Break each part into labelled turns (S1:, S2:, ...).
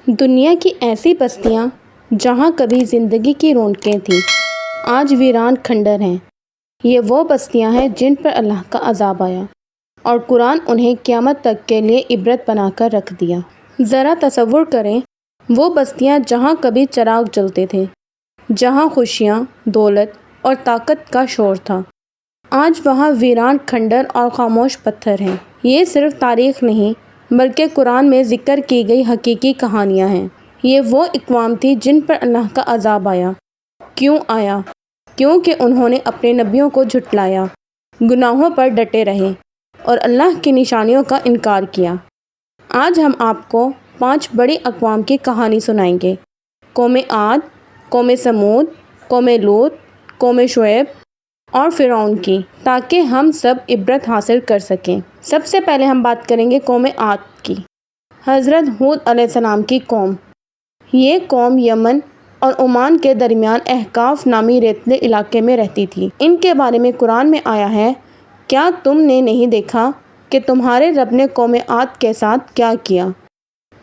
S1: دنیا کی ایسی بستیاں جہاں کبھی زندگی کی رونقیں تھیں آج ویران کھنڈر ہیں۔ یہ وہ بستیاں ہیں جن پر اللہ کا عذاب آیا اور قرآن انہیں قیامت تک کے لیے عبرت بنا کر رکھ دیا۔ ذرا تصور کریں، وہ بستیاں جہاں کبھی چراغ جلتے تھے، جہاں خوشیاں، دولت اور طاقت کا شور تھا، آج وہاں ویران کھنڈر اور خاموش پتھر ہیں۔ یہ صرف تاریخ نہیں بلکہ قرآن میں ذکر کی گئی حقیقی کہانیاں ہیں۔ یہ وہ اقوام تھی جن پر اللہ کا عذاب آیا۔ کیوں آیا؟ کیونکہ انہوں نے اپنے نبیوں کو جھٹلایا، گناہوں پر ڈٹے رہے اور اللہ کی نشانیوں کا انکار کیا۔ آج ہم آپ کو 5 بڑی اقوام کی کہانی سنائیں گے: قوم عاد، قوم سمود، قوم لوط، قوم شعیب اور فرعون کی، تاکہ ہم سب عبرت حاصل کر سکیں۔ سب سے پہلے ہم بات کریں گے قوم عاد کی۔ حضرت ہود علیہ السلام کی قوم۔ یہ قوم یمن اور عمان کے درمیان احقاف نامی ریتلے علاقے میں رہتی تھی۔ ان کے بارے میں قرآن میں آیا ہے: کیا تم نے نہیں دیکھا کہ تمہارے رب نے قوم عاد کے ساتھ کیا کیا؟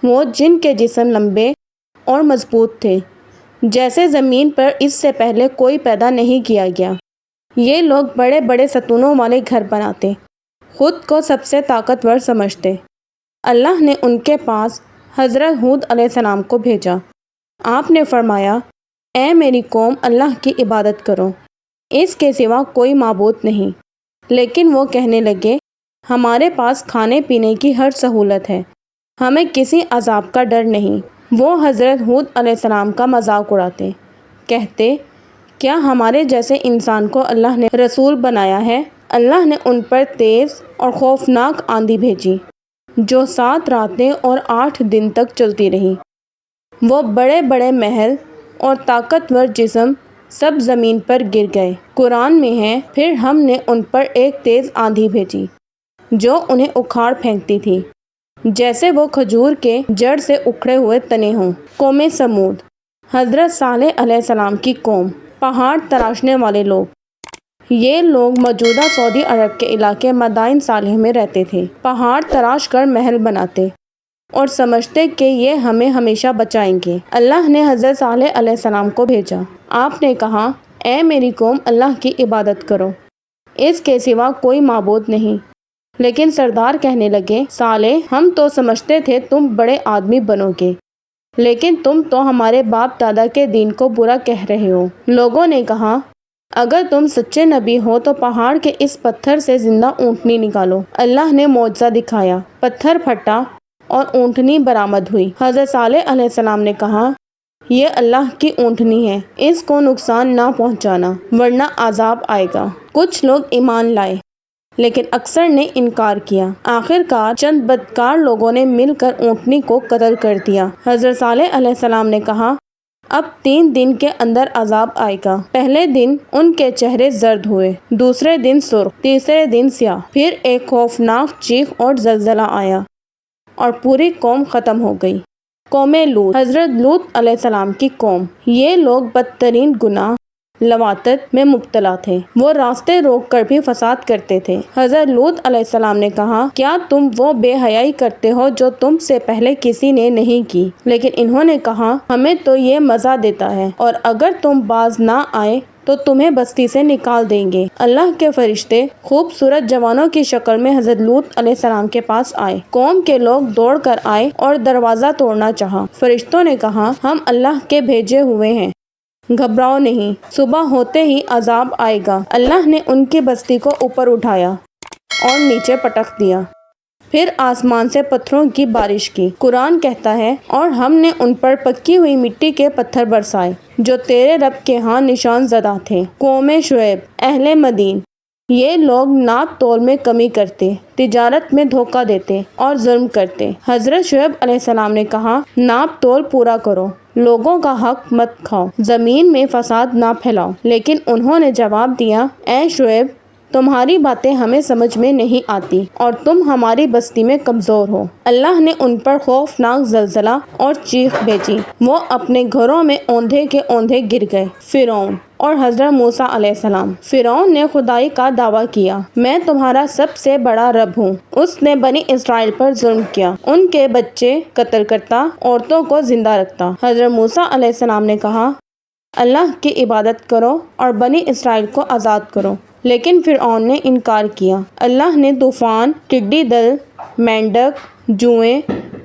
S1: وہ جن کے جسم لمبے اور مضبوط تھے، جیسے زمین پر اس سے پہلے کوئی پیدا نہیں کیا گیا۔ یہ لوگ بڑے بڑے ستونوں والے گھر بناتے، خود کو سب سے طاقتور سمجھتے۔ اللہ نے ان کے پاس حضرت ہود علیہ السلام کو بھیجا۔ آپ نے فرمایا: اے میری قوم، اللہ کی عبادت کرو، اس کے سوا کوئی معبود نہیں۔ لیکن وہ کہنے لگے: ہمارے پاس کھانے پینے کی ہر سہولت ہے، ہمیں کسی عذاب کا ڈر نہیں۔ وہ حضرت ہود علیہ السلام کا مذاق اڑاتے، کہتے: کیا ہمارے جیسے انسان کو اللہ نے رسول بنایا ہے؟ اللہ نے ان پر تیز اور خوفناک آندھی بھیجی جو 7 راتیں اور 8 دن تک چلتی رہی۔ وہ بڑے بڑے محل اور طاقتور جسم سب زمین پر گر گئے۔ قرآن میں ہے: پھر ہم نے ان پر ایک تیز آندھی بھیجی جو انہیں اکھاڑ پھینکتی تھی، جیسے وہ کھجور کے جڑ سے اکھڑے ہوئے تنے ہوں۔ قوم سمود۔ حضرت صالح علیہ السلام کی قوم۔ پہاڑ تراشنے والے لوگ۔ یہ لوگ موجودہ سعودی عرب کے علاقے مدائن صالح میں رہتے تھے۔ پہاڑ تراش کر محل بناتے اور سمجھتے کہ یہ ہمیں ہمیشہ بچائیں گے۔ اللہ نے حضرت صالح علیہ السلام کو بھیجا۔ آپ نے کہا: اے میری قوم، اللہ کی عبادت کرو، اس کے سوا کوئی معبود نہیں۔ لیکن سردار کہنے لگے: صالح، ہم تو سمجھتے تھے تم بڑے آدمی بنو گے، لیکن تم تو ہمارے باپ دادا کے دین کو برا کہہ رہے ہو۔ لوگوں نے کہا: اگر تم سچے نبی ہو تو پہاڑ کے اس پتھر سے زندہ اونٹنی نکالو۔ اللہ نے معجزہ دکھایا، پتھر پھٹا اور اونٹنی برآمد ہوئی۔ حضرت صالح علیہ السلام نے کہا: یہ اللہ کی اونٹنی ہے، اس کو نقصان نہ پہنچانا ورنہ عذاب آئے گا۔ کچھ لوگ ایمان لائے لیکن اکثر نے انکار کیا۔ آخر کار چند بدکار لوگوں نے مل کر اونٹنی کو قتل کر دیا۔ حضرت صالح علیہ السلام نے کہا: اب 3 دن کے اندر عذاب آئے گا۔ پہلے دن ان کے چہرے زرد ہوئے، دوسرے دن سرخ، تیسرے دن سیاہ۔ پھر ایک خوفناک چیخ اور زلزلہ آیا اور پوری قوم ختم ہو گئی۔ قوم لوط۔ حضرت لوط علیہ السلام کی قوم۔ یہ لوگ بدترین گناہ لواطت میں مبتلا تھے۔ وہ راستے روک کر بھی فساد کرتے تھے۔ حضرت لوط علیہ السلام نے کہا: کیا تم وہ بے حیائی کرتے ہو جو تم سے پہلے کسی نے نہیں کی؟ لیکن انہوں نے کہا: ہمیں تو یہ مزہ دیتا ہے، اور اگر تم باز نہ آئے تو تمہیں بستی سے نکال دیں گے۔ اللہ کے فرشتے خوبصورت جوانوں کی شکل میں حضرت لوط علیہ السلام کے پاس آئے۔ قوم کے لوگ دوڑ کر آئے اور دروازہ توڑنا چاہا۔ فرشتوں نے کہا: ہم اللہ کے بھیجے ہوئے ہیں، گھبراؤ نہیں، صبح ہوتے ہی عذاب آئے گا۔ اللہ نے ان کی بستی کو اوپر اٹھایا اور نیچے پٹک دیا، پھر آسمان سے پتھروں کی بارش کی۔ قرآن کہتا ہے: اور ہم نے ان پر پکی ہوئی مٹی کے پتھر برسائے جو تیرے رب کے ہاں نشان زدہ تھے۔ قوم شعیب۔ اہل مدین۔ یہ لوگ ناپ تول میں کمی کرتے، تجارت میں دھوکہ دیتے اور ظلم کرتے۔ حضرت شعیب علیہ السلام نے کہا: ناپ تول پورا کرو، لوگوں کا حق مت کھاؤ، زمین میں فساد نہ پھیلاؤ۔ لیکن انہوں نے جواب دیا: اے شعیب، تمہاری باتیں ہمیں سمجھ میں نہیں آتی اور تم ہماری بستی میں کمزور ہو۔ اللہ نے ان پر خوفناک زلزلہ اور چیخ بھیجی، وہ اپنے گھروں میں اوندھے کے اوندھے گر گئے۔ فرعون اور حضرت موسیٰ علیہ السلام۔ فرعون نے خدائی کا دعویٰ کیا، میں تمہارا سب سے بڑا رب ہوں۔ اس نے بنی اسرائیل پر ظلم کیا، ان کے بچے قتل کرتا، عورتوں کو زندہ رکھتا۔ حضرت موسیٰ علیہ السلام نے کہا، اللہ کی عبادت کرو اور بنی اسرائیل کو آزاد کرو، لیکن فرعون نے انکار کیا۔ اللہ نے طوفان، ٹڈی دل، مینڈک، جوئیں،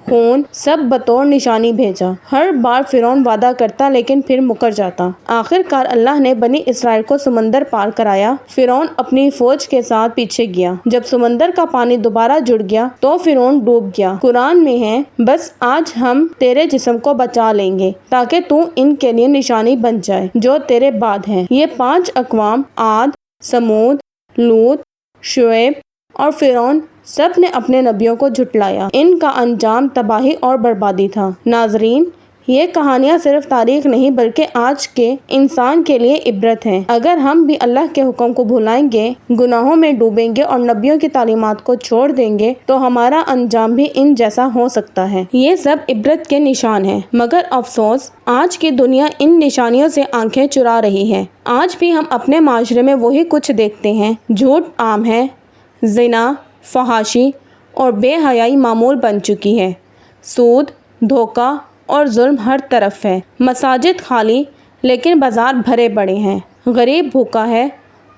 S1: خون سب بطور نشانی بھیجا۔ ہر بار فرعون وعدہ کرتا لیکن پھر مکر جاتا۔ آخر کار اللہ نے بنی اسرائیل کو سمندر پار کرایا۔ فرعون اپنی فوج کے ساتھ پیچھے گیا۔ جب سمندر کا پانی دوبارہ جڑ گیا تو فرعون ڈوب گیا۔ قرآن میں ہے، بس آج ہم تیرے جسم کو بچا لیں گے تاکہ تو ان کے لیے نشانی بن جائے جو تیرے بعد ہیں۔ یہ 5 اقوام عاد، سمود، لوط، شعیب اور فرعون سب نے اپنے نبیوں کو جھٹلایا۔ ان کا انجام تباہی اور بربادی تھا۔ ناظرین، یہ کہانیاں صرف تاریخ نہیں بلکہ آج کے انسان کے لیے عبرت ہیں۔ اگر ہم بھی اللہ کے حکم کو بھلائیں گے، گناہوں میں ڈوبیں گے اور نبیوں کی تعلیمات کو چھوڑ دیں گے تو ہمارا انجام بھی ان جیسا ہو سکتا ہے۔ یہ سب عبرت کے نشان ہیں، مگر افسوس آج کی دنیا ان نشانیوں سے آنکھیں چرا رہی ہے۔ آج بھی ہم اپنے معاشرے میں وہی کچھ دیکھتے ہیں۔ جھوٹ عام ہے، زنا، فحاشی اور بے حیائی معمول بن چکی ہے۔ سود، دھوکہ اور ظلم ہر طرف ہے۔ مساجد خالی لیکن بازار بھرے پڑے ہیں۔ غریب بھوکا ہے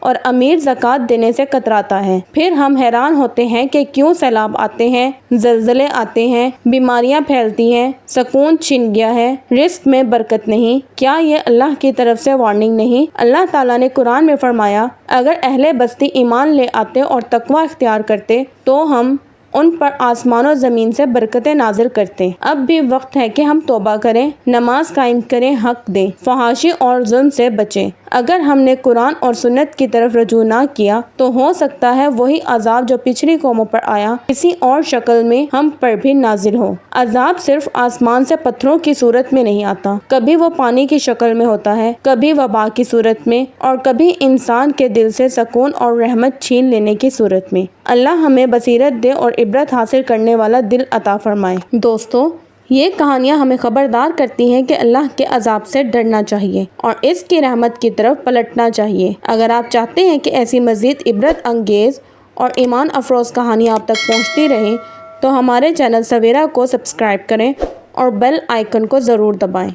S1: اور امیر زکوٰۃ دینے سے کتراتا ہے۔ پھر ہم حیران ہوتے ہیں کہ کیوں سیلاب آتے ہیں، زلزلے آتے ہیں، بیماریاں پھیلتی ہیں، سکون چھن گیا ہے، رزق میں برکت نہیں۔ کیا یہ اللہ کی طرف سے وارننگ نہیں؟ اللہ تعالیٰ نے قرآن میں فرمایا، اگر اہل بستی ایمان لے آتے اور تقوی اختیار کرتے تو ہم ان پر آسمان و زمین سے برکتیں نازل کرتے۔ اب بھی وقت ہے کہ ہم توبہ کریں، نماز قائم کریں، حق دیں، فحاشی اور ظلم سے بچیں۔ اگر ہم نے قرآن اور سنت کی طرف رجوع نہ کیا تو ہو سکتا ہے وہی عذاب جو پچھلی قوموں پر آیا کسی اور شکل میں ہم پر بھی نازل ہو۔ عذاب صرف آسمان سے پتھروں کی صورت میں نہیں آتا، کبھی وہ پانی کی شکل میں ہوتا ہے، کبھی وبا کی صورت میں اور کبھی انسان کے دل سے سکون اور رحمت چھین لینے کی صورت میں۔ اللہ ہمیں بصیرت دے اور عبرت حاصل کرنے والا دل عطا فرمائے۔ دوستو، یہ کہانیاں ہمیں خبردار کرتی ہیں کہ اللہ کے عذاب سے ڈرنا چاہیے اور اس کی رحمت کی طرف پلٹنا چاہیے۔ اگر آپ چاہتے ہیں کہ ایسی مزید عبرت انگیز اور ایمان افروز کہانیاں آپ تک پہنچتی رہیں تو ہمارے چینل سویرا کو سبسکرائب کریں اور بیل آئیکن کو ضرور دبائیں۔